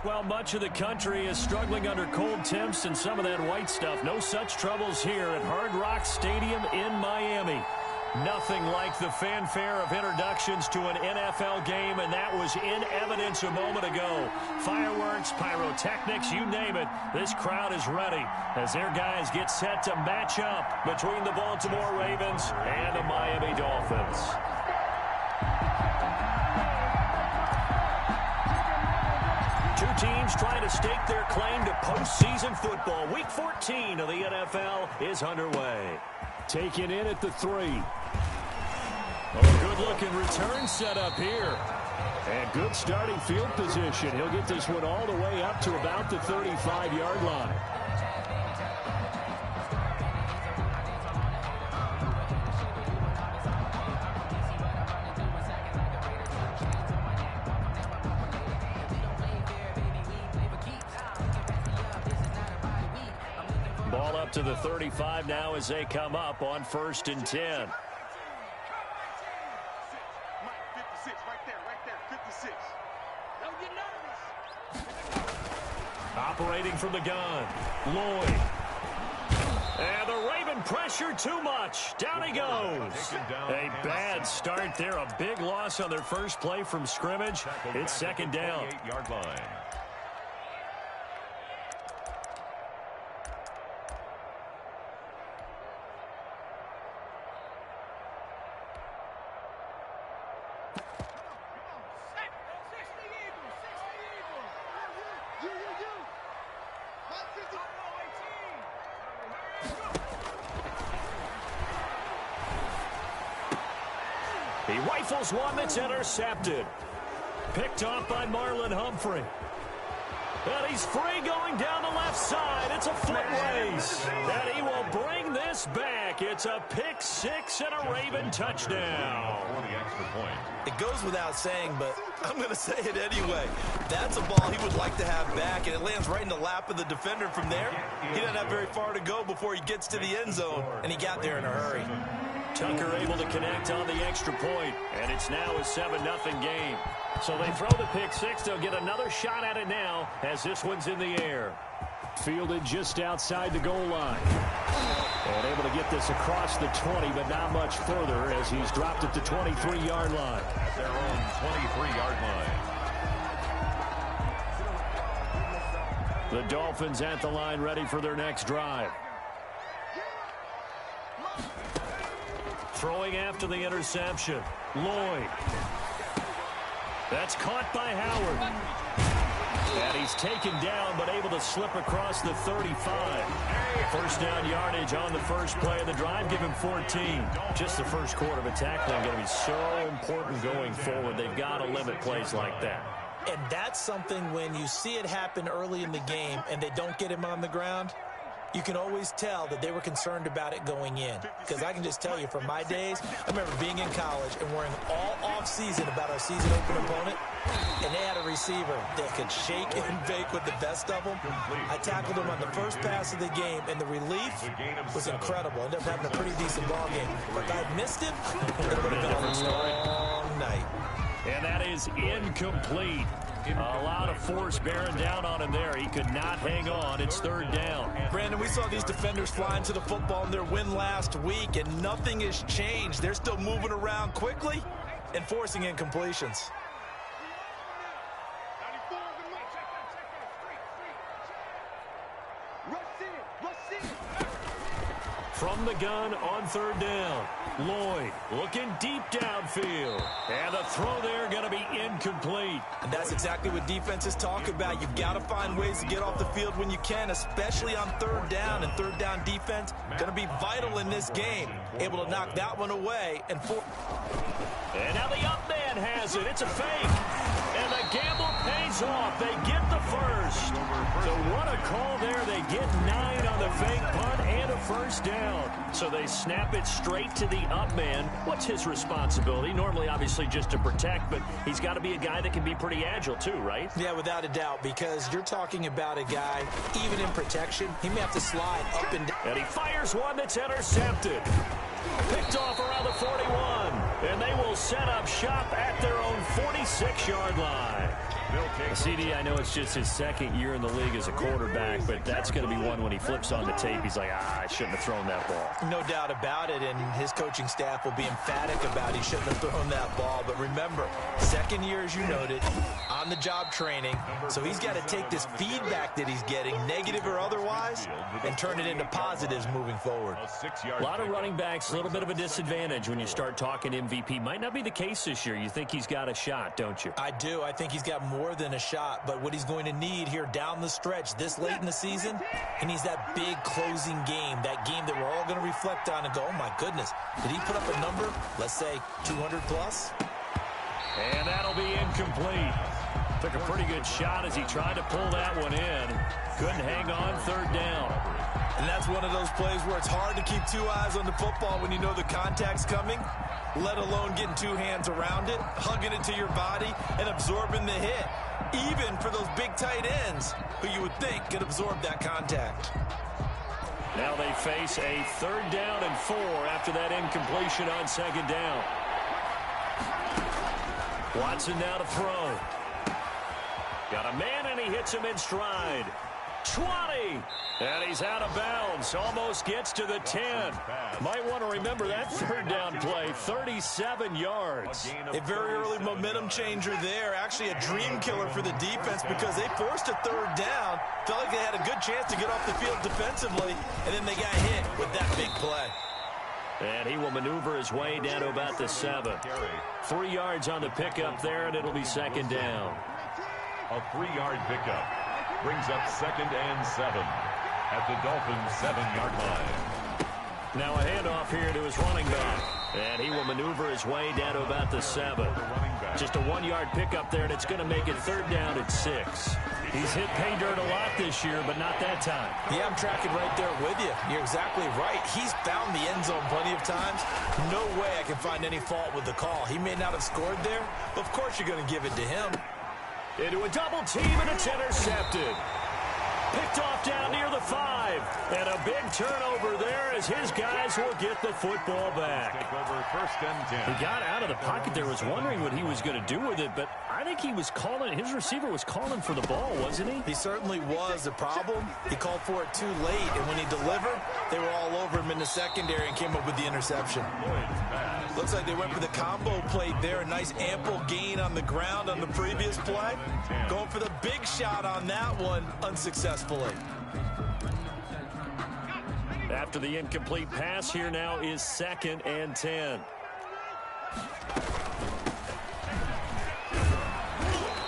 Well, much of the country is struggling under cold temps and some of that white stuff. No such troubles here at Hard Rock Stadium in Miami. Nothing like the fanfare of introductions to an NFL game, and that was in evidence a moment ago. Fireworks, pyrotechnics, you name it. This crowd is ready as their guys get set to match up between the Baltimore Ravens and the Miami Dolphins. Two teams trying to stake their claim to postseason football. Week 14 of the NFL is underway. Taken in at the 3. Good-looking return set up here. And good starting field position. He'll get this one all the way up to about the 35-yard line. Ball up to the 35 now as they come up on 1st and 10. Operating from the gun, Lloyd. And the Raven pressure too much. Down he goes. A bad start there. A big loss on their first play from scrimmage. It's 2nd down. He rifles one that's intercepted. Picked off by Marlon Humphrey. And he's free going down the left side. It's a foot race. And he will bring this back. It's a pick 6 and a Raven touchdown. It goes without saying, but I'm going to say it anyway. That's a ball he would like to have back, and it lands right in the lap of the defender from there. He doesn't have very far to go before he gets to the end zone, and he got there in a hurry. Tucker able to connect on the extra point, and it's now a 7-0 game. So they throw the pick 6. They'll get another shot at it now as this one's in the air. Fielded just outside the goal line. And able to get this across the 20, but not much further as he's dropped at the 23-yard line. At their own 23-yard line. The Dolphins at the line ready for their next drive. Throwing after the interception. Lloyd. That's caught by Howard. And he's taken down, but able to slip across the 35. First down yardage on the first play of the drive. Give him 14. Just the first quarter of attack play going to be so important going forward. They've got to limit plays like that. And that's something when you see it happen early in the game and they don't get him on the ground, you can always tell that they were concerned about it going in. Because I can just tell you from my days, I remember being in college and worrying all off-season about our season-open opponent, and they had a receiver that could shake and bake with the best of them. I tackled him on the first pass of the game, and the relief was incredible. Ended up having a pretty decent ball game. But if I had missed him, it would have been a different story all night. And that is incomplete. A lot of force bearing down on him there. He could not hang on. It's 3rd down. Brandon, we saw these defenders flying to the football in their win last week, and nothing has changed. They're still moving around quickly and forcing incompletions. From the gun on 3rd down. Lloyd looking deep downfield. And the throw there going to be incomplete. And that's exactly what defenses talk about. You've got to find ways to get off the field when you can, especially on 3rd down. And 3rd down defense going to be vital in this game. Able to knock that one away. And now the up man has it. It's a fake. And the gamble pays off. They get the first. So what a call there. They get 9 on the fake punt and a first down. So they snap it straight to the up man. What's his responsibility? Normally, obviously, just to protect, but he's got to be a guy that can be pretty agile too, right? Yeah, without a doubt, because you're talking about a guy, even in protection, he may have to slide up and down. And he fires one that's intercepted. Picked off around the 41. And they will set up shop at their own 46-yard line. CD, I know it's just his second year in the league as a quarterback, but that's going to be one when he flips on the tape. He's like, I shouldn't have thrown that ball. No doubt about it, and his coaching staff will be emphatic about he shouldn't have thrown that ball. But remember, second year, as you noted, on-the-job training, so he's got to take this feedback that he's getting, negative or otherwise, and turn it into positives moving forward. A lot of running backs, a little bit of a disadvantage when you start talking MVP. Might not be the case this year. You think he's got a shot, don't you? I do. I think he's got more than a shot, but what he's going to need here down the stretch this late in the season, he needs that big closing game, that game that we're all going to reflect on and go, oh my goodness, did he put up a number, let's say 200 plus? And that'll be incomplete. Took a pretty good shot as he tried to pull that one in. Couldn't hang on, third down. And that's one of those plays where it's hard to keep two eyes on the football when you know the contact's coming, let alone getting two hands around it, hugging it to your body, and absorbing the hit. Even for those big tight ends who you would think could absorb that contact. Now they face a 3rd down and 4 after that incompletion on 2nd down. Watson now to throw. Got a man, and he hits him in stride. 20, and he's out of bounds. Almost gets to the 10. Might want to remember that 3rd down play. 37 yards. A very early momentum changer there. Actually a dream killer for the defense because they forced a 3rd down. Felt like they had a good chance to get off the field defensively, and then they got hit with that big play. And he will maneuver his way down to about the 7. 3 yards on the pickup there, and it'll be 2nd down. A 3-yard pickup brings up 2nd and 7 at the Dolphins' 7-yard line. Now a handoff here to his running back. And he will maneuver his way down to about the 7. Just a 1-yard pickup there, and it's going to make it 3rd down at 6. He's hit pay dirt a lot this year, but not that time. Yeah, I'm tracking right there with you. You're exactly right. He's found the end zone plenty of times. No way I can find any fault with the call. He may not have scored there, but of course you're going to give it to him. Into a double team, and it's intercepted. Picked off down near the 5. And a big turnover there as his guys will get the football back. Take over 1st and 10. He got out of the pocket there, was wondering what he was going to do with it, but I think he was calling, his receiver was calling for the ball, wasn't he? He certainly was. The problem, he called for it too late, and when he delivered, they were all over him in the secondary and came up with the interception. Looks like they went for the combo plate there. A nice ample gain on the ground on the previous play. Going for the big shot on that one unsuccessfully. After the incomplete pass, here now is 2nd and 10.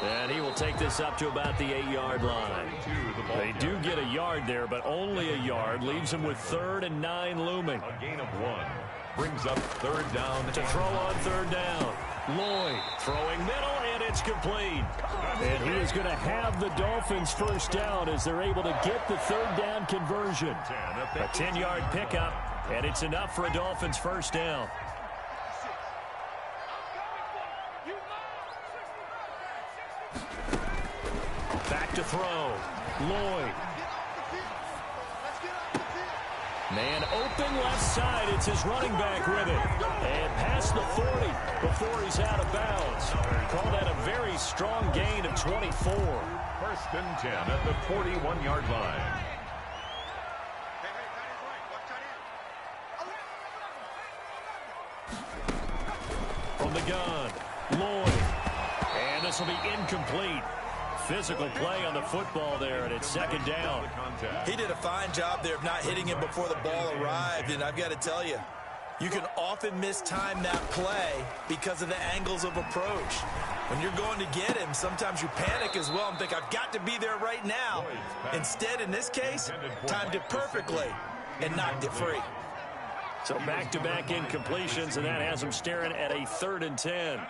And he will take this up to about the 8-yard line. They do get a yard there, but only a yard. Leaves him with 3rd and 9 looming. A gain of 1 brings up 3rd down. To throw on 3rd down. Lloyd throwing middle, and it's complete. And he is going to have the Dolphins 1st down as they're able to get the 3rd down conversion. A 10-yard pickup, and it's enough for a Dolphins 1st down. Back to throw. Lloyd. Man open left side. It's his running back with it. And past the 40 before he's out of bounds. Call that a very strong gain of 24. 1st and 10 at the 41-yard line. From the gun, Lloyd. And this will be incomplete. Physical play on the football there, and it's 2nd down. He did a fine job there of not hitting him before the ball arrived, and I've got to tell you, you can often mistime that play because of the angles of approach. When you're going to get him, sometimes you panic as well and think, I've got to be there right now. Instead, in this case, timed it perfectly and knocked it free. So back-to-back incompletions, and that has him staring at a 3rd and 10.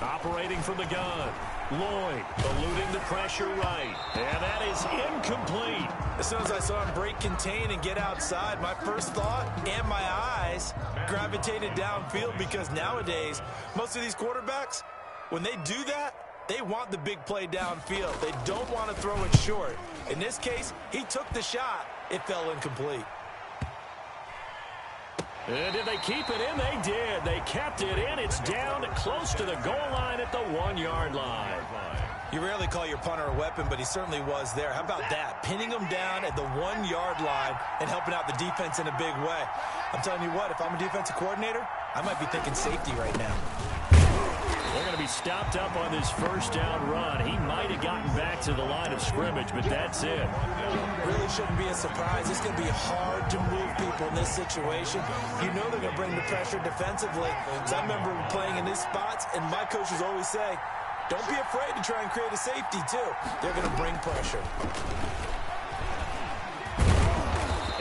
Operating from the gun. Lloyd eluding the pressure right. And that is incomplete. As soon as I saw him break contain and get outside, my first thought and my eyes gravitated downfield because nowadays, most of these quarterbacks, when they do that, they want the big play downfield. They don't want to throw it short. In this case, he took the shot. It fell incomplete. And did they keep it in? They did. They kept it in. It's down close to the goal line at the 1-yard line. You rarely call your punter a weapon, but he certainly was there. How about that? Pinning him down at the 1-yard line and helping out the defense in a big way. I'm telling you what, if I'm a defensive coordinator, I might be thinking safety right now. They're going to be stopped up on this first down run. He might have gotten back to the line of scrimmage, but that's it. Really shouldn't be a surprise. It's going to be hard to move people in this situation. You know they're going to bring the pressure defensively. So I remember playing in these spots, and my coaches always say, don't be afraid to try and create a safety, too. They're going to bring pressure.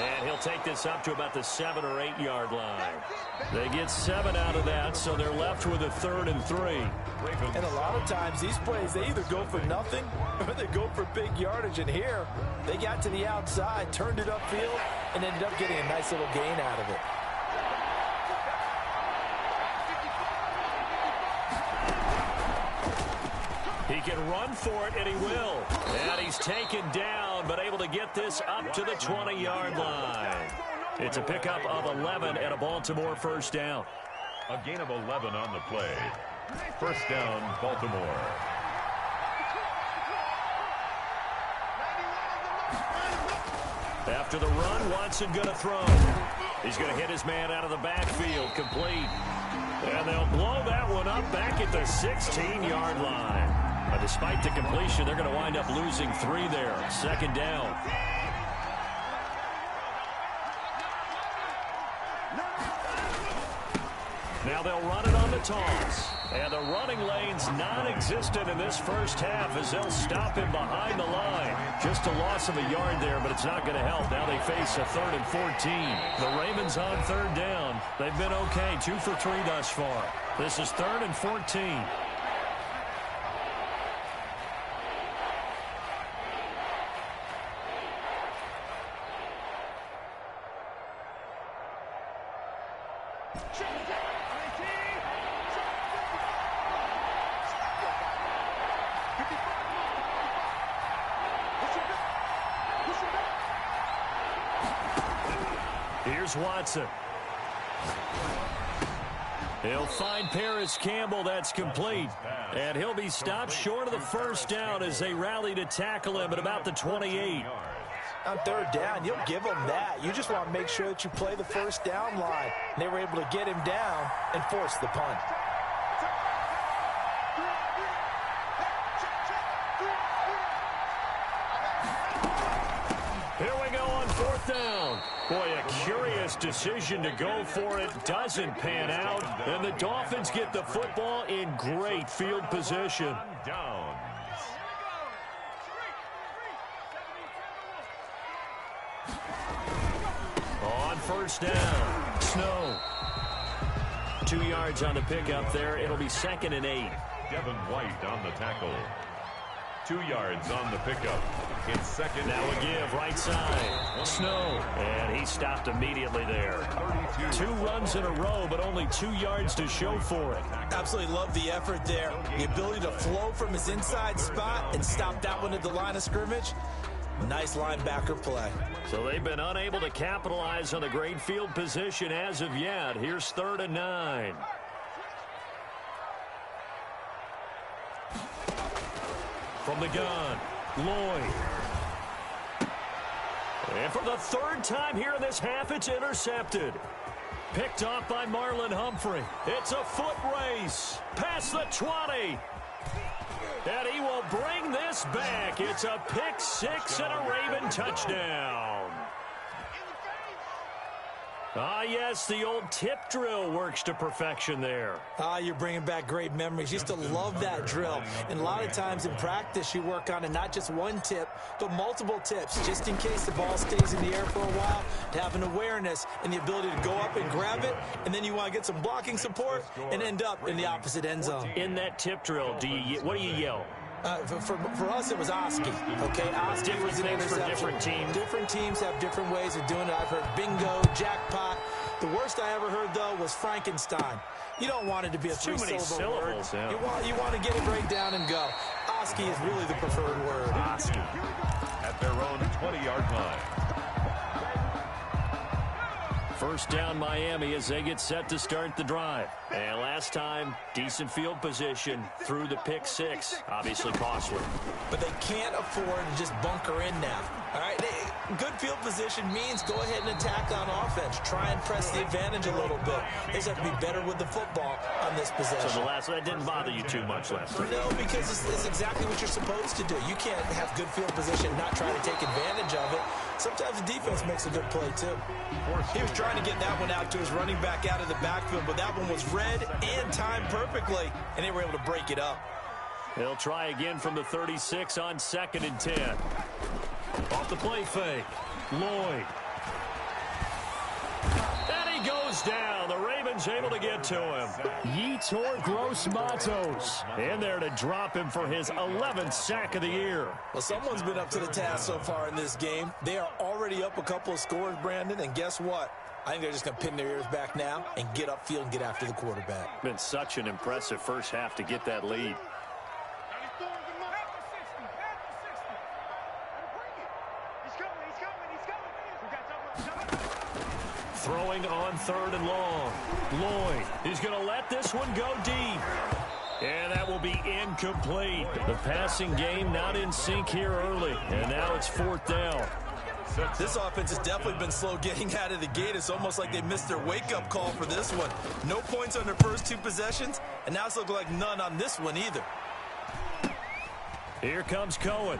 And he'll take this up to about the 7 or 8 yard line. They get 7 out of that, so they're left with a 3rd and 3. And a lot of times these plays, they either go for nothing or they go for big yardage. And here, they got to the outside, turned it upfield, and ended up getting a nice little gain out of it. He can run for it, and he will. And he's taken down, but able to get this up to the 20-yard line. It's a pickup of 11 and a Baltimore first down. A gain of 11 on the play. First down, Baltimore. After the run, Watson going to throw. He's going to hit his man out of the backfield, complete. And they'll blow that one up back at the 16-yard line. But despite the completion, they're going to wind up losing 3 there. Second down. Now they'll run it on the toss. And the running lane's non-existent in this first half as they'll stop him behind the line. Just a loss of a yard there, but it's not going to help. Now they face a 3rd and 14. The Ravens on 3rd down. They've been okay, 2 for 3 thus far. This is 3rd and 14. Here's Watson. He'll find Paris Campbell. That's complete. And he'll be stopped short of the first down as they rally to tackle him at about the 28. On 3rd down, you'll give them that. You just want to make sure that you play the first down line. They were able to get him down and force the punt. Here we go on 4th down. Boy, a curious decision to go for it. Doesn't pan out. And the Dolphins get the football in great field position. Downs. On 1st down, Snow. 2 yards on the pickup there. It'll be 2nd and 8. Devin White on the tackle. 2 yards on the pickup. It's 2nd. Now a give, right side. Snow. And he stopped immediately there. 2 runs in a row, but only 2 yards to show for it. Absolutely love the effort there. The ability to flow from his inside spot and stop that one at the line of scrimmage. Nice linebacker play. So they've been unable to capitalize on the great field position as of yet. Here's 3rd and 9. From the gun, Lloyd. And for the 3rd time here in this half, it's intercepted. Picked off by Marlon Humphrey. It's a foot race. Past the 20. And he will bring this back. It's a pick 6 and a Raven touchdown. Ah, yes, the old tip drill works to perfection there. Ah, you're bringing back great memories. Used to love that drill. And a lot of times in practice, you work on it, not just one tip, but multiple tips, just in case the ball stays in the air for a while, to have an awareness and the ability to go up and grab it, and then you want to get some blocking support and end up in the opposite end zone. In that tip drill, what do you yell? For us, it was Oski. Okay, Oski was an things for different teams. Different teams have different ways of doing it. I've heard bingo, jackpot. The worst I ever heard, though, was Frankenstein. You don't want it to be a three-syllable word. Yeah. You want to get it right down and go. Oski is really the preferred word. Oski. At their own 20-yard line. First down Miami as they get set to start the drive. And last time, decent field position through the pick six. Obviously costly. But they can't afford to just bunker in now. All right, good field position means go ahead and attack on offense. Try and press the advantage a little bit. They just have to be better with the football on this possession. So that didn't bother you too much last time? No, because it's exactly what you're supposed to do. You can't have good field position and not try to take advantage of it. Sometimes the defense makes a good play, too. He was trying to get that one out to his running back out of the backfield, but that one was read and timed perfectly, and they were able to break it up. They'll try again from the 36 on 2nd and 10. Off the play fake. Lloyd. And he goes down. The Ravens able to get to him. Yeats or Gross Matos in there to drop him for his 11th sack of the year. Well, someone's been up to the task so far in this game. They are already up a couple of scores, Brandon, and guess what? I think they're just going to pin their ears back now and get upfield and get after the quarterback. Been such an impressive first half to get that lead. Throwing on 3rd and long. Lloyd, he's going to let this one go deep. And that will be incomplete. The passing game not in sync here early. And now it's 4th down. This offense has definitely been slow getting out of the gate. It's almost like they missed their wake-up call for this one. No points on their first 2 possessions, and now it's looking like none on this one either. Here comes Cohen.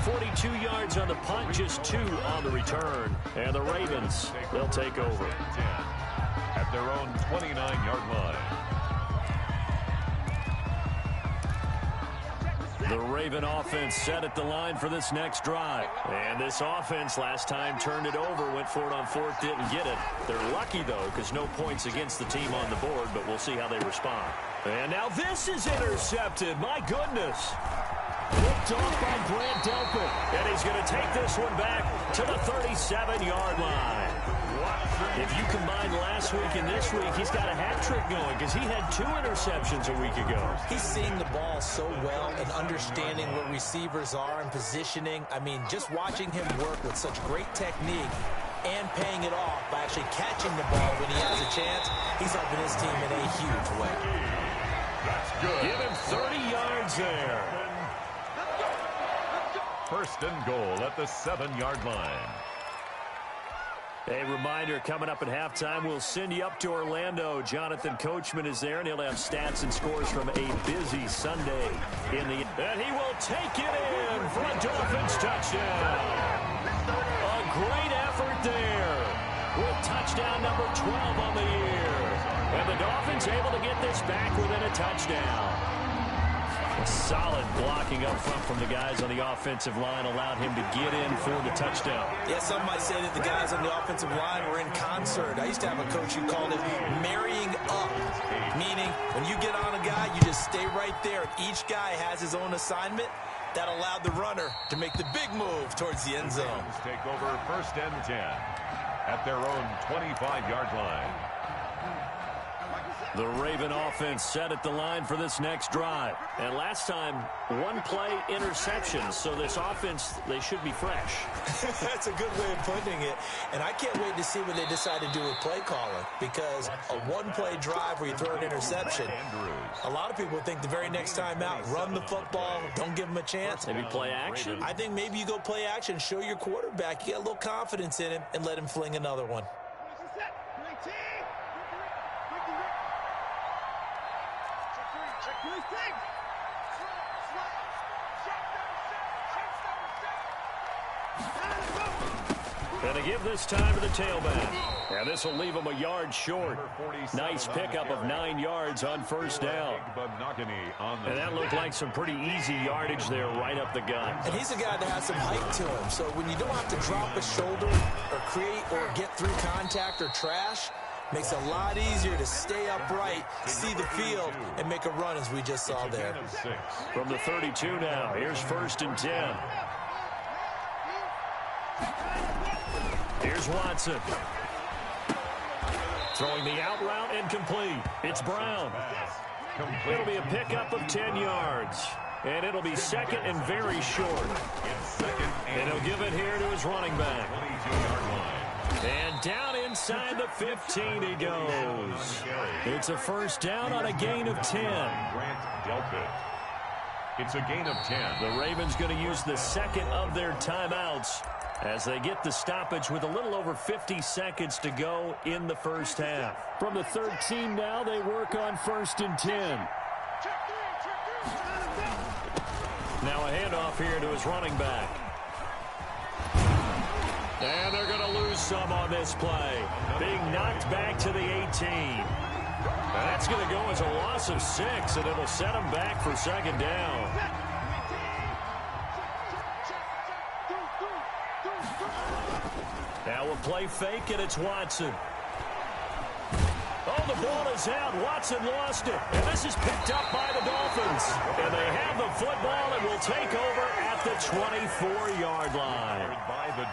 42 yards on the punt, just 2 on the return. And the Ravens, they'll take over. At their own 29-yard line. The Raven offense set at the line for this next drive. And this offense last time turned it over, went for it on 4th, didn't get it. They're lucky, though, because no points against the team on the board, but we'll see how they respond. And now this is intercepted. My goodness. Picked off by Grant Delpit. And he's going to take this one back to the 37-yard line. If you combine last week and this week, he's got a hat trick going because he had 2 interceptions a week ago. He's seeing the ball so well and understanding where receivers are and positioning. I mean, just watching him work with such great technique and paying it off by actually catching the ball when he has a chance, he's helping his team in a huge way. That's good. Give him 30 yards there. 1st and goal at the 7-yard line. A reminder, coming up at halftime, we'll send you up to Orlando. Jonathan Coachman is there, and he'll have stats and scores from a busy Sunday. And he will take it in for a Dolphins touchdown. A great effort there with touchdown number 12 on the year. And the Dolphins able to get this back within a touchdown. A solid blocking up front from the guys on the offensive line allowed him to get in for the touchdown. Yeah, some might say that the guys on the offensive line were in concert. I used to have a coach who called it marrying up, meaning when you get on a guy, you just stay right there, and each guy has his own assignment. That allowed the runner to make the big move towards the end zone. Take over 1st and 10 at their own 25-yard line. The Raven offense set at the line for this next drive. And last time, 1 play interception. So this offense, they should be fresh. That's a good way of putting it. And I can't wait to see what they decide to do with play calling. Because a 1-play drive where you throw an interception, a lot of people think the very next time out, run the football, don't give them a chance. Maybe play action? I think maybe you go play action, show your quarterback, you get a little confidence in him, and let him fling another one. Going to give this time to the tailback. And this will leave him a yard short. Nice pickup of 9 yards on 1st down. And that looked like some pretty easy yardage there right up the gut. And he's a guy that has some height to him. So when you don't have to drop a shoulder or create or get through contact or trash, makes it a lot easier to stay upright, see the field, and make a run as we just saw there. From the 32 now, here's 1st and 10. Here's Watson. Throwing the out route and complete. It's Brown. It'll be a pickup of 10 yards. And it'll be 2nd and very short. And he'll give it here to his running back. 22-yard line. And down inside the 15 he goes. It's a first down on a gain of 10. Grant Delpit. It's a gain of 10. The Ravens going to use the second of their timeouts as they get the stoppage with a little over 50 seconds to go in the first half. From the 13 now, they work on 1st and 10. Now a handoff here to his running back. And they're going to lose some on this play. Being knocked back to the 18. That's going to go as a loss of 6, and it'll set them back for second down. Now a play fake, and it's Watson. Oh, the ball is out. Watson lost it. And this is picked up by the Dolphins. And they have the football and will take over at the 24-yard line.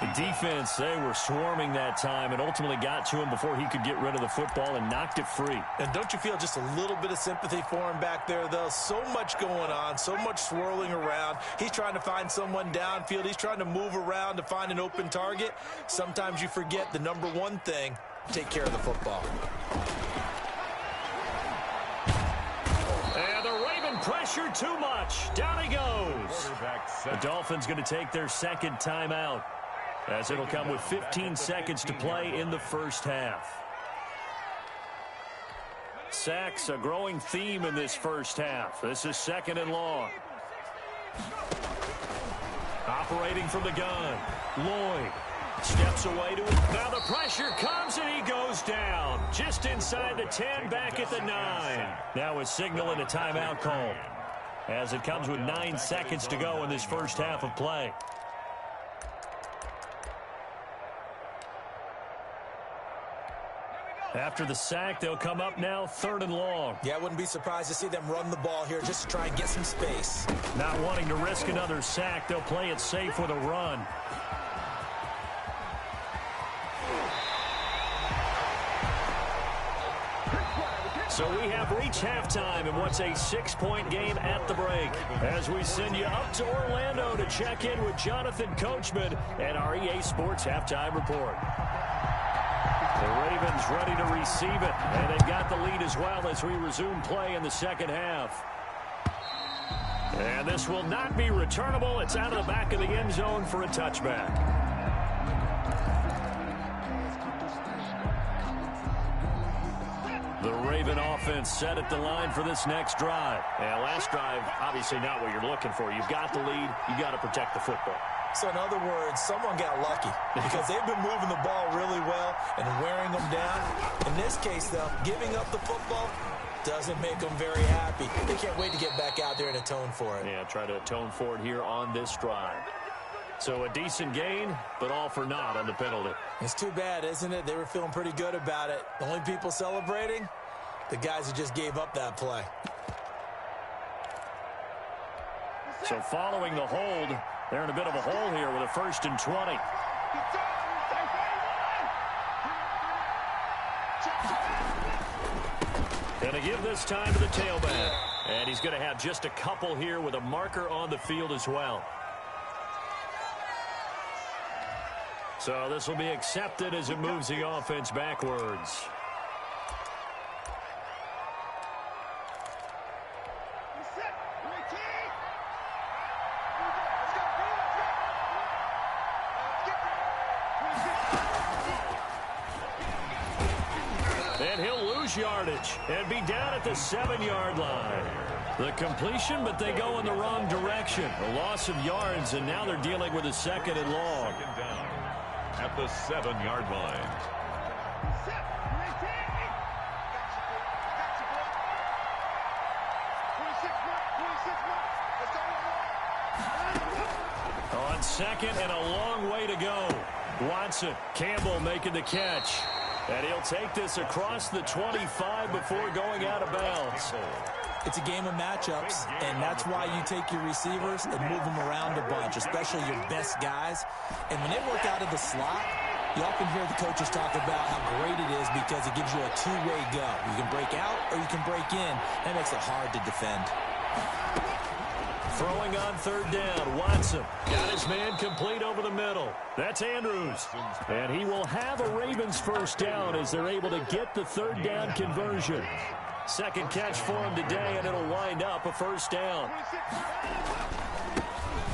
The defense, they were swarming that time and ultimately got to him before he could get rid of the football and knocked it free. And don't you feel just a little bit of sympathy for him back there, though? So much going on, so much swirling around. He's trying to find someone downfield. He's trying to move around to find an open target. Sometimes you forget the number one thing, take care of the football. And the Raven pressure too much. Down he goes. The Dolphins going to take their second timeout, as it'll come with 15 seconds to play in the first half. Sacks, a growing theme in this first half. This is 2nd and long. Operating from the gun, Lloyd steps away to it. Now the pressure comes and he goes down. Just inside the 10, back at the 9. Now a signal and a timeout call, as it comes with 9 seconds to go in this first half of play. After the sack, they'll come up now 3rd and long. Yeah, I wouldn't be surprised to see them run the ball here just to try and get some space. Not wanting to risk another sack, they'll play it safe with a run. So we have reached halftime in what's a 6-point game at the break, as we send you up to Orlando to check in with Jonathan Coachman and our EA Sports Halftime Report. The Ravens ready to receive it, and they've got the lead as well as we resume play in the second half. And this will not be returnable. It's out of the back of the end zone for a touchback. The Raven offense set at the line for this next drive. And last drive, obviously not what you're looking for. You've got the lead. You got to protect the football. So in other words, someone got lucky because they've been moving the ball really well and wearing them down. In this case, though, giving up the football doesn't make them very happy. They can't wait to get back out there and atone for it. Yeah, try to atone for it here on this drive. So a decent gain, but all for naught on the penalty. It's too bad, isn't it? They were feeling pretty good about it. The only people celebrating, the guys who just gave up that play. So following the hold, they're in a bit of a hole here with a 1st and 20. Going to give this time to the tailback. And he's going to have just a couple here with a marker on the field as well. So this will be accepted as it moves the offense backwards. And he'll lose yardage and be down at the 7-yard line. The completion, but they go in the wrong direction. A loss of yards, and now they're dealing with a 2nd and long. Second down at the 7-yard line. On 2nd and a long way to go. Watson, Campbell making the catch. And he'll take this across the 25 before going out of bounds. It's a game of matchups, and that's why you take your receivers and move them around a bunch, especially your best guys. And when they work out of the slot, you often hear the coaches talk about how great it is because it gives you a two-way go. You can break out or you can break in. That makes it hard to defend. Throwing on third down, Watson. Got his man complete over the middle. That's Andrews. And he will have a Ravens first down as they're able to get the third down conversion. Second catch for him today, and it'll wind up a first down.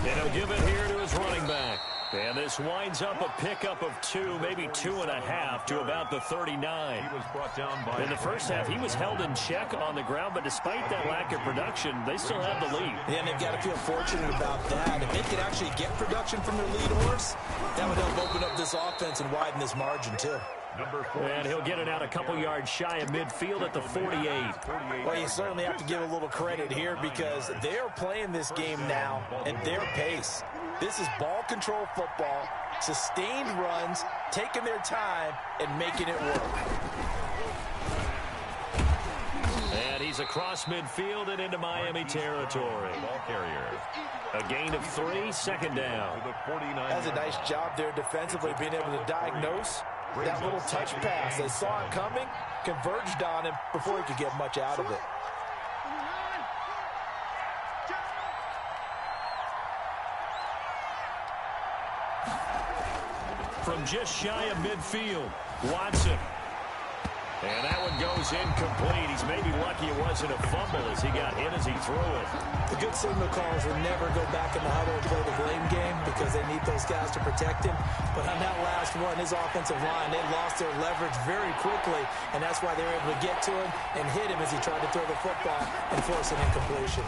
And he'll give it here to his running back. And this winds up a pickup of 2, maybe 2.5 to about the 39. He was brought down by in the first half, he was held in check on the ground, but despite that lack of production, they still have the lead. Yeah, and they've got to feel fortunate about that. If they could actually get production from their lead horse, that would help open up this offense and widen this margin, too. And he'll get it out a couple yards shy of midfield at the 48. Well, you certainly have to give a little credit here because they're playing this game now at their pace. This is ball control football, sustained runs, taking their time, and making it work. And he's across midfield and into Miami territory. ball carrier. A gain of 3, second down. That's a nice job there defensively, being able to diagnose that little touch pass. They saw it coming, converged on him before he could get much out of it. From just shy of midfield, Watson. And that one goes incomplete. He's maybe lucky it wasn't a fumble as he got hit as he threw it. The good signal callers will never go back in the huddle and play the blame game because they need those guys to protect him. But on that last one, his offensive line, they lost their leverage very quickly, and that's why they were able to get to him and hit him as he tried to throw the football and force an incompletion.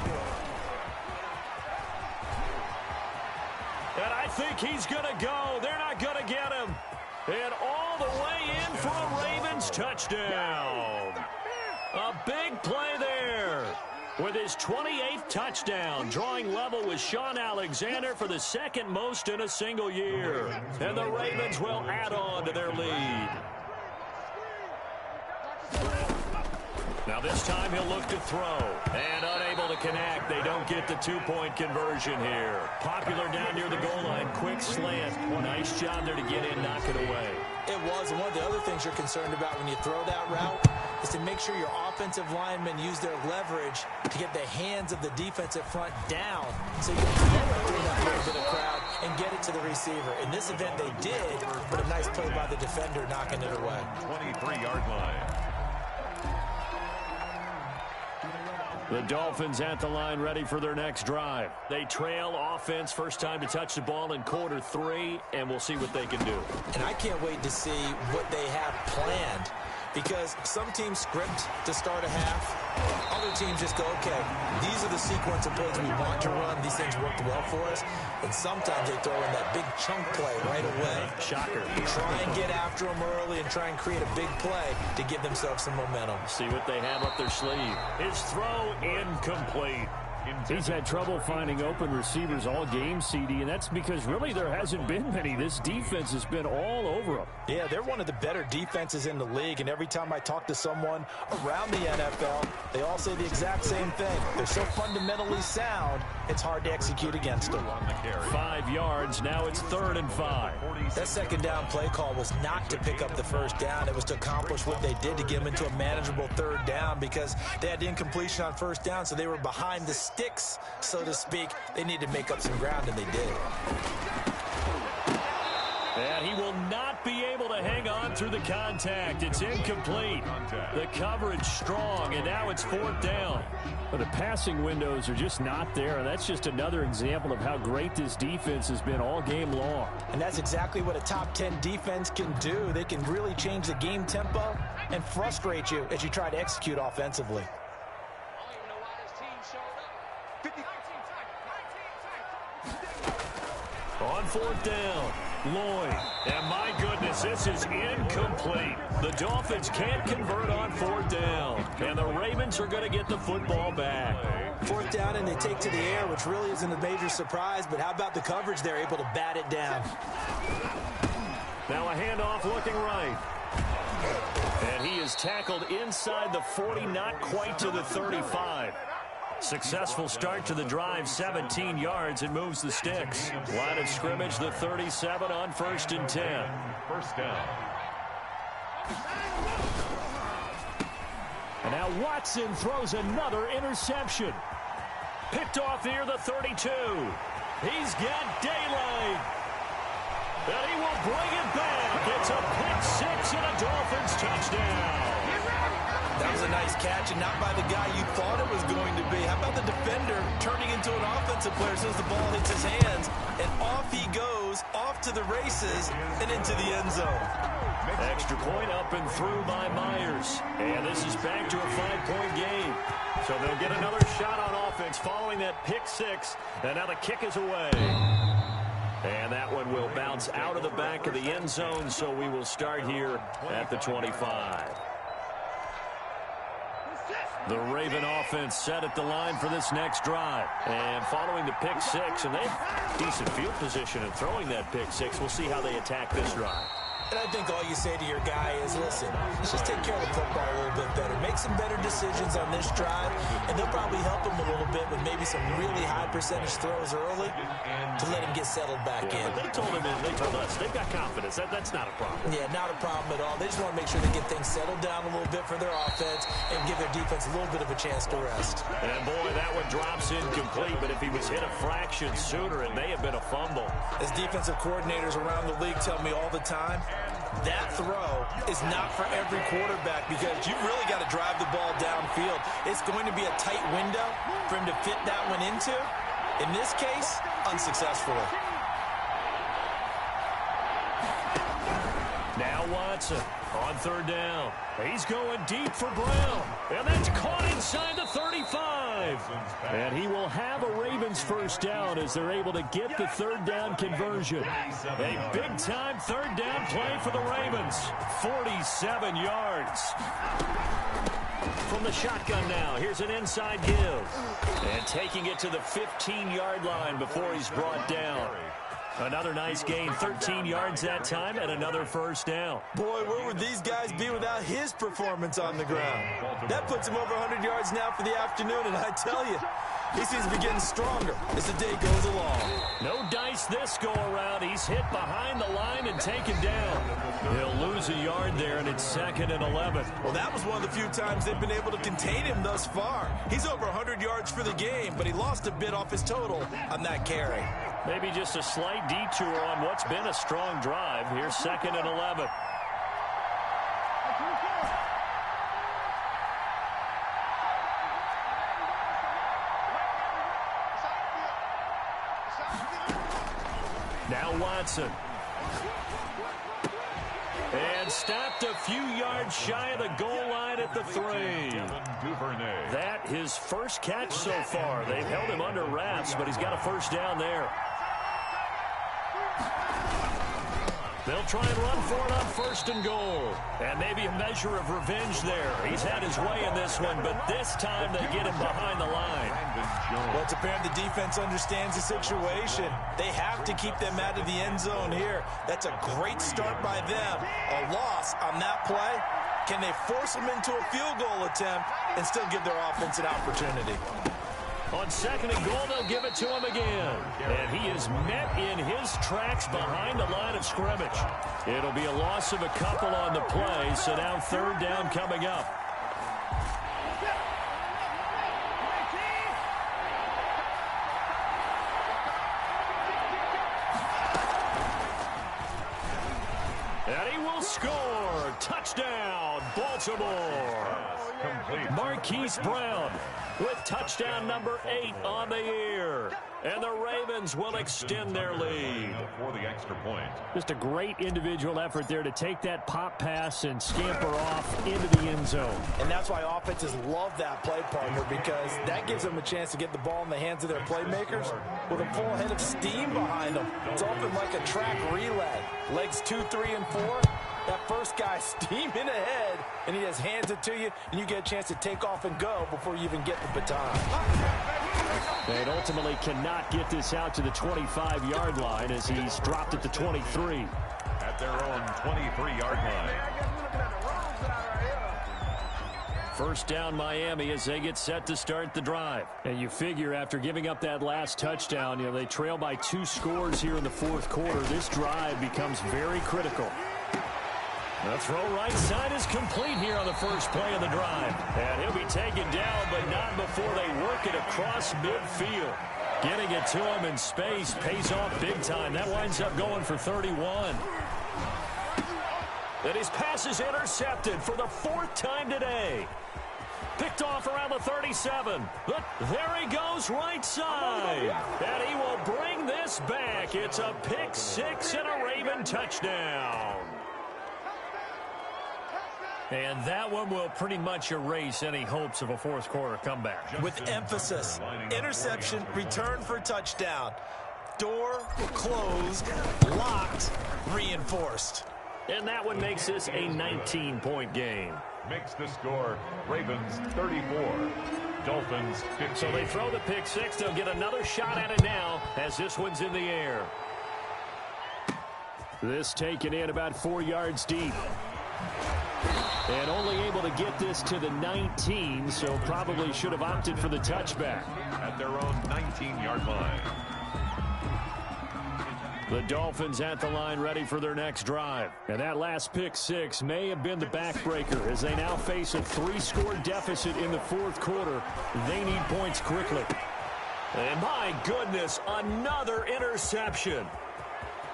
And I think he's going to go. They're not going to get him. And all the way in for a Ravens touchdown. A big play there with his 28th touchdown, drawing level with Sean Alexander for the second most in a single year. And the Ravens will add on to their lead. Now this time he'll look to throw. And unable to connect. They don't get the two-point conversion here. Popular down near the goal line. Quick slant. Nice job there to get in, knock it away. It was. And one of the other things you're concerned about when you throw that route is to make sure your offensive linemen use their leverage to get the hands of the defensive front down so you can throw it through that little bit of crowd and get it to the receiver. In this event, they did, but a nice play by the defender knocking it away. 23-yard line. The Dolphins at the line ready for their next drive. They trail offense, first time to touch the ball in quarter 3, and we'll see what they can do. And I can't wait to see what they have planned because some teams script to start a half. Other teams just go, okay, these are the sequence of plays we want to run. These things worked well for us. And sometimes they throw in that big chunk play right away. Shocker. Try and get after them early and try and create a big play to give themselves some momentum. See what they have up their sleeve. His throw incomplete. He's had trouble finding open receivers all game, CD, and that's because really there hasn't been many. This defense has been all over them. Yeah, they're one of the better defenses in the league, and every time I talk to someone around the NFL, they all say the exact same thing. They're so fundamentally sound, it's hard to execute against them. 5 yards, now it's 3rd and 5. That second down play call was not to pick up the first down. It was to accomplish what they did to get them into a manageable 3rd down because they had incompletion on first down, so they were behind the sticks, so to speak. They need to make up some ground, and they did. And he will not be able to hang on through the contact. It's incomplete. The coverage strong, and now it's 4th down. But the passing windows are just not there, and that's just another example of how great this defense has been all game long. And that's exactly what a top 10 defense can do. They can really change the game tempo and frustrate you as you try to execute offensively. On 4th down, Lloyd. And my goodness, this is incomplete. The Dolphins can't convert on 4th down. And the Ravens are going to get the football back. 4th down, and they take to the air, which really isn't a major surprise. But how about the coverage? They're able to bat it down. Now a handoff looking right. And he is tackled inside the 40, not quite to the 35. Successful start to the drive, 17 yards. It moves the sticks. Line of scrimmage, the 37 on 1st and 10. First down. And now Watson throws another interception. Picked off near the 32. He's got daylight. And he will bring it back. It's a pick 6 and a Dolphins touchdown. That was a nice catch, and not by the guy you thought it was going to be. How about the defender turning into an offensive player as soon as the ball hits his hands, and off he goes, off to the races, and into the end zone. Extra point up and through by Myers. And this is back to a 5-point game. So they'll get another shot on offense following that pick 6, and now the kick is away. And that one will bounce out of the back of the end zone, so we will start here at the 25. The Raven offense set at the line for this next drive. And following the pick 6, and they have decent field position in throwing that pick 6. We'll see how they attack this drive. And I think all you say to your guy is, listen, let's just take care of the football a little bit better. Make some better decisions on this drive, and they'll probably help him a little bit with maybe some really high percentage throws early to let him get settled back in. But they told us, they've got confidence. That's not a problem. Yeah, not a problem at all. They just want to make sure they get things settled down a little bit for their offense and give their defense a little bit of a chance to rest. And boy, that one drops incomplete, but if he was hit a fraction sooner, it may have been a fumble. As defensive coordinators around the league tell me all the time, that throw is not for every quarterback because you really got to drive the ball downfield. It's going to be a tight window for him to fit that one into. In this case, unsuccessfully. Now Watson on third down. He's going deep for Brown. And that's caught inside the 35. And he will have a Ravens first down as they're able to get the third down conversion. A big-time third down play for the Ravens. 47 yards. From the shotgun now, here's an inside give. And taking it to the 15-yard line before he's brought down. Another nice gain, 13 yards that time, and another first down. Boy, where would these guys be without his performance on the ground? That puts him over 100 yards now for the afternoon, and I tell you, he seems to be getting stronger as the day goes along. No dice this go-around. He's hit behind the line and taken down. He'll lose a yard there, and it's 2nd and 11. Well, that was one of the few times they've been able to contain him thus far. He's over 100 yards for the game, but he lost a bit off his total on that carry. Maybe just a slight detour on what's been a strong drive. Here's 2nd and 11. Now Watson. And stopped a few yards shy of the goal line at the 3. That his first catch so far. They've held him under wraps, but he's got a first down there. They'll try and run for it on 1st and goal. And maybe a measure of revenge there. He's had his way in this one, but this time they get him behind the line. Well, it's apparent the defense understands the situation. They have to keep them out of the end zone here. That's a great start by them. A loss on that play. Can they force them into a field goal attempt and still give their offense an opportunity? On 2nd and goal, they'll give it to him again. And he is met in his tracks behind the line of scrimmage. It'll be a loss of a couple on the play, so now 3rd down coming up. And he will score. Touchdown, Baltimore. Marquise Brown with touchdown number 8 on the year. And the Ravens will extend their lead. For the extra point. Just a great individual effort there to take that pop pass and scamper off into the end zone. And that's why offenses love that play, partner, because that gives them a chance to get the ball in the hands of their playmakers with a full head of steam behind them. It's often like a track relay. Legs 2, 3, and 4. That first guy steaming ahead, and he just hands it to you, and you get a chance to take off and go before you even get the baton. And ultimately cannot get this out to the 25-yard line as he's dropped it to 23. At their own 23-yard line. First down Miami as they get set to start the drive. And you figure after giving up that last touchdown, they trail by 2 scores here in the 4th quarter. This drive becomes very critical. The throw right side is complete here on the first play of the drive. And he'll be taken down, but not before they work it across midfield. Getting it to him in space pays off big time. That winds up going for 31. And his pass is intercepted for the 4th time today. Picked off around the 37. But there he goes right side. And he will bring this back. It's a pick 6 and a Raven touchdown. And that one will pretty much erase any hopes of a fourth quarter comeback. With emphasis, interception, return for touchdown. Door closed, locked, reinforced. And that one makes this a 19-point game. Makes the score Ravens 34, Dolphins 15. So they throw the pick 6. They'll get another shot at it now as this one's in the air. This taken in about 4 yards deep. And only able to get this to the 19, so probably should have opted for the touchback. At their own 19-yard line. The Dolphins at the line ready for their next drive. And that last pick 6 may have been the backbreaker as they now face a 3-score deficit in the fourth quarter. They need points quickly. And my goodness, another interception.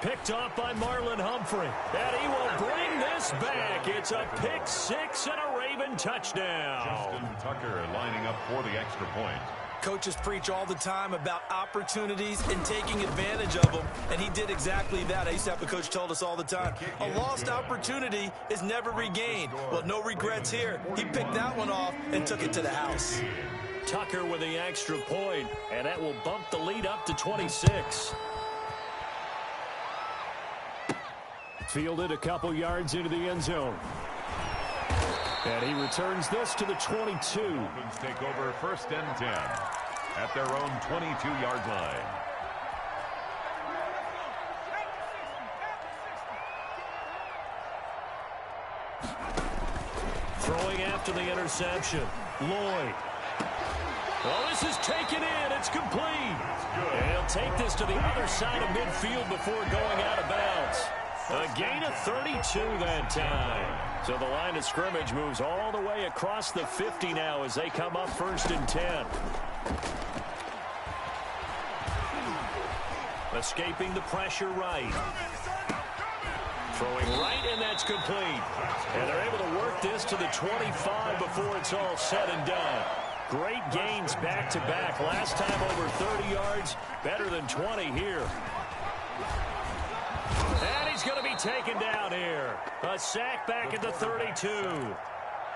Picked off by Marlon Humphrey. And he will bring this back. It's a pick 6 and a Raven touchdown. Justin Tucker lining up for the extra point. Coaches preach all the time about opportunities and taking advantage of them, and he did exactly that. I used to have a coach told us all the time, a lost opportunity is never regained. Well, no regrets here. He picked that one off and took it to the house. Tucker with the extra point, and that will bump the lead up to 26. Fielded a couple yards into the end zone. And he returns this to the 22. Dolphins take over 1st and 10 at their own 22-yard line. Throwing after the interception. Lloyd. Well, this is taken in. It's complete. And he'll take this to the other side of midfield before going out of bounds. A gain of 32 that time. So the line of scrimmage moves all the way across the 50 now as they come up 1st and 10. Escaping the pressure right. Throwing right, and that's complete. And they're able to work this to the 25 before it's all said and done. Great gains back-to-back. Last time over 30 yards, better than 20 here. And he's going to be taken down here. A sack back at the 32.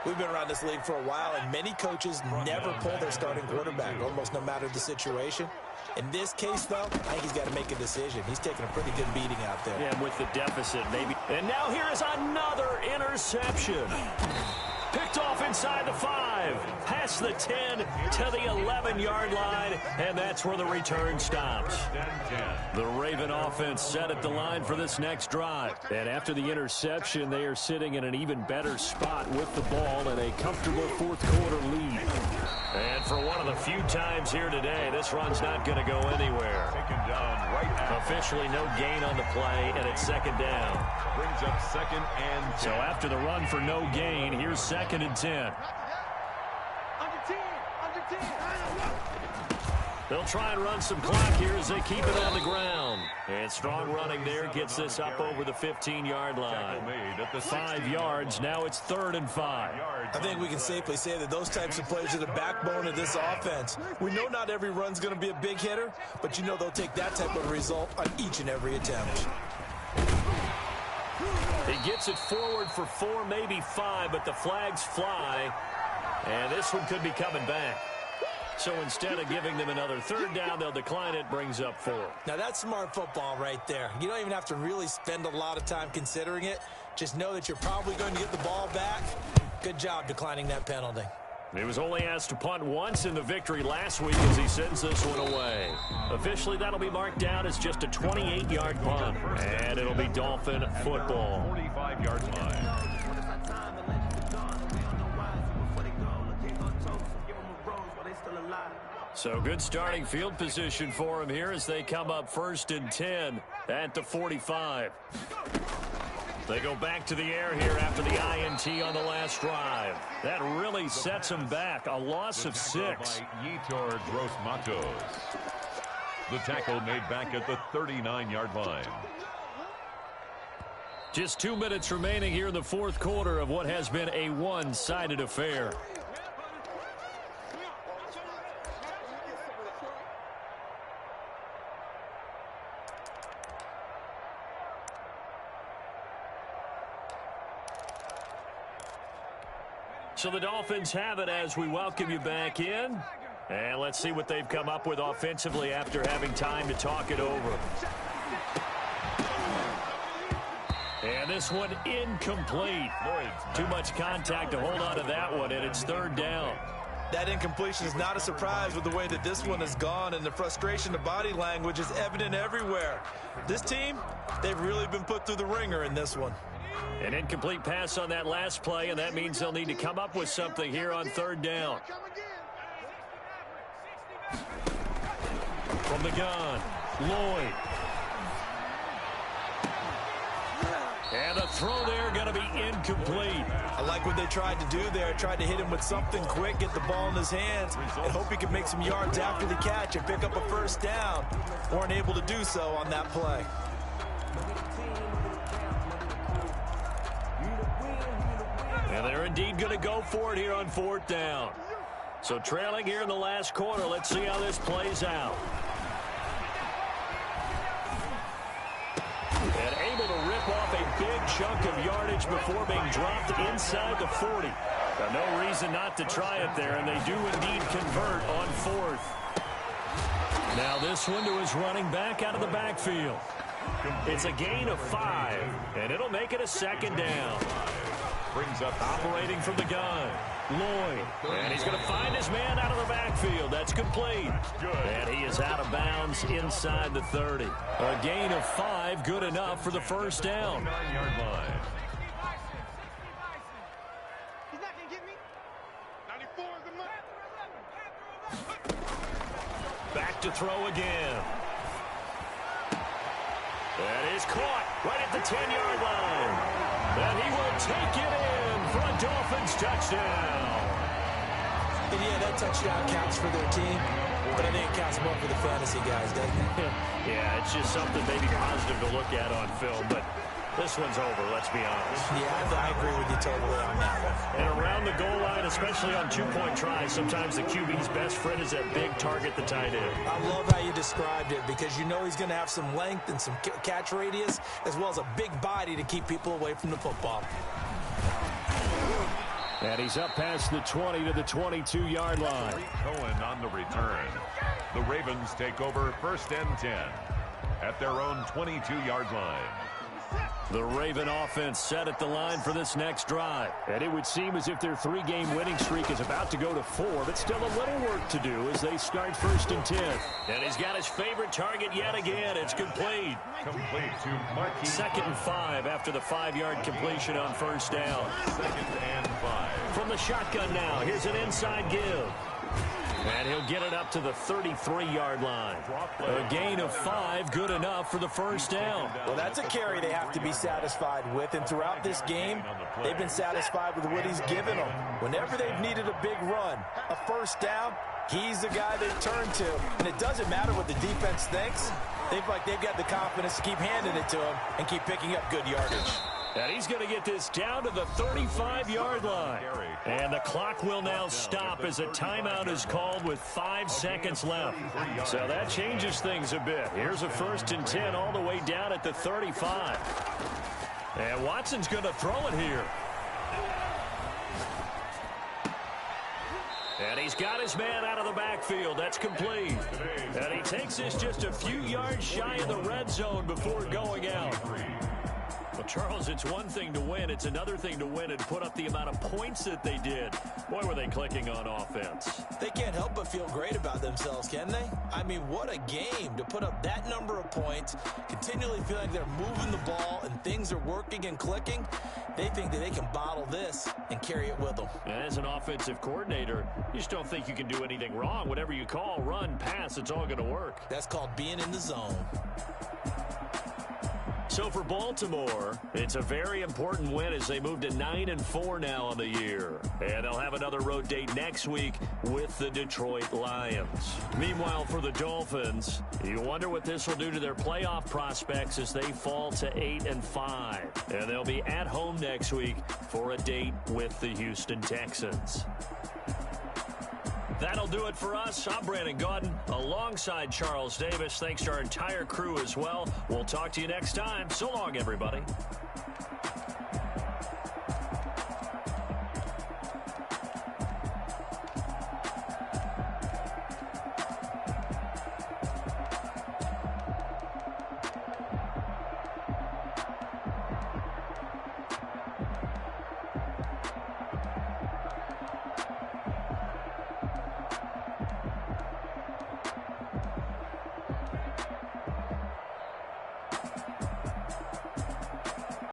We've been around this league for a while, and many coaches never pull their starting quarterback, almost no matter the situation. In this case, though, I think he's got to make a decision. He's taking a pretty good beating out there. Yeah, with the deficit, maybe. And now here is another interception. Picked off inside the 5, past the 10 to the 11-yard line, and that's where the return stops. The Raven offense set at the line for this next drive. And after the interception, they are sitting in an even better spot with the ball and a comfortable fourth quarter lead. And for one of the few times here today, this run's not going to go anywhere. Taken down right now. Officially no gain on the play, and it's 2nd down. Brings up 2nd and 10. So after the run for no gain, here's 2nd and 10. They'll try and run some clock here as they keep it on the ground. And strong running there gets this up over the 15-yard line. 5 yards. Now it's 3rd and 5. I think we can safely say that those types of plays are the backbone of this offense. We know not every run's going to be a big hitter, but you know they'll take that type of result on each and every attempt. He gets it forward for 4, maybe 5, but the flags fly. And this one could be coming back. So instead of giving them another 3rd down, they'll decline it, brings up 4. Now that's smart football right there. You don't even have to really spend a lot of time considering it. Just know that you're probably going to get the ball back. Good job declining that penalty. He was only asked to punt once in the victory last week as he sends this one away. Officially, that'll be marked down as just a 28-yard punt. And it'll be Dolphin football. 45-yard line. So good starting field position for him here as they come up 1st and 10 at the 45. They go back to the air here after the INT on the last drive. That really sets them back. A loss of 6. The tackle made back at the 39-yard line. Just 2 minutes remaining here in the fourth quarter of what has been a one-sided affair. So the Dolphins have it as we welcome you back in. And let's see what they've come up with offensively after having time to talk it over. And this one incomplete. Too much contact to hold on to that one, and it's third down. That incompletion is not a surprise with the way that this one has gone, and the frustration of body language is evident everywhere. This team, they've really been put through the ringer in this one. An incomplete pass on that last play, and that means they'll need to come up with something here on third down. From the gun, Lloyd. And the throw there going to be incomplete. I like what they tried to do there. Tried to hit him with something quick, get the ball in his hands, and hope he can make some yards after the catch and pick up a first down. Weren't able to do so on that play. And they're indeed going to go for it here on fourth down. So trailing here in the last quarter. Let's see how this plays out. And able to rip off a big chunk of yardage before being dropped inside the 40. No reason not to try it there, and they do indeed convert on fourth. Now this one to his running back out of the backfield. It's a gain of 5, and it'll make it a second down. Brings up operating from the gun, Lloyd. And he's going to find his man out of the backfield. That's complete. And he is out of bounds inside the 30. A gain of 5, good enough for the first down. 9-yard line. He's not going to get me. 94 is the money. Back to throw again. That is caught right at the 10-yard line. And he will take it in for a Dolphins touchdown. And yeah, that touchdown counts for their team, but I think it counts more for the fantasy guys, doesn't it? Yeah, it's just something maybe positive to look at on film, but this one's over, let's be honest. Yeah, I agree with you totally on that one. And around the goal line, especially on two-point tries, sometimes the QB's best friend is that big target, the tight end. I love how you described it because you know he's going to have some length and some catch radius as well as a big body to keep people away from the football. And he's up past the 20 to the 22-yard line. Cohen on the return. The Ravens take over first and 10 at their own 22-yard line. The Raven offense set at the line for this next drive. And it would seem as if their 3-game winning streak is about to go to 4, but still a little work to do as they start first and 10. And he's got his favorite target yet again. It's complete. Complete to Marquis. 2nd and 5 after the 5-yard completion on first down. 2nd and 5. From the shotgun now, here's an inside give. And he'll get it up to the 33-yard line. A gain of 5, good enough for the first down. Well, that's a carry they have to be satisfied with, and throughout this game, they've been satisfied with what he's given them. Whenever they've needed a big run, a first down, he's the guy they turn to. And it doesn't matter what the defense thinks. They've got the confidence to keep handing it to him and keep picking up good yardage. And he's going to get this down to the 35-yard line. And the clock will now stop as a timeout is called with 5 seconds left. So that changes things a bit. Here's a 1st and 10 all the way down at the 35. And Watson's going to throw it here. And he's got his man out of the backfield. That's complete. And he takes this just a few yards shy of the red zone before going out. Well, Charles, it's one thing to win. It's another thing to win and put up the amount of points that they did. Boy, were they clicking on offense. They can't help but feel great about themselves, can they? I mean, what a game to put up that number of points, continually feel like they're moving the ball and things are working and clicking. They think that they can bottle this and carry it with them. And as an offensive coordinator, you just don't think you can do anything wrong. Whatever you call, run, pass, it's all going to work. That's called being in the zone. So for Baltimore, it's a very important win as they move to 9-4 now on the year. And they'll have another road date next week with the Detroit Lions. Meanwhile, for the Dolphins, you wonder what this will do to their playoff prospects as they fall to 8-5. And they'll be at home next week for a date with the Houston Texans. That'll do it for us. I'm Brandon Gaudin alongside Charles Davis. Thanks to our entire crew as well. We'll talk to you next time. So long, everybody.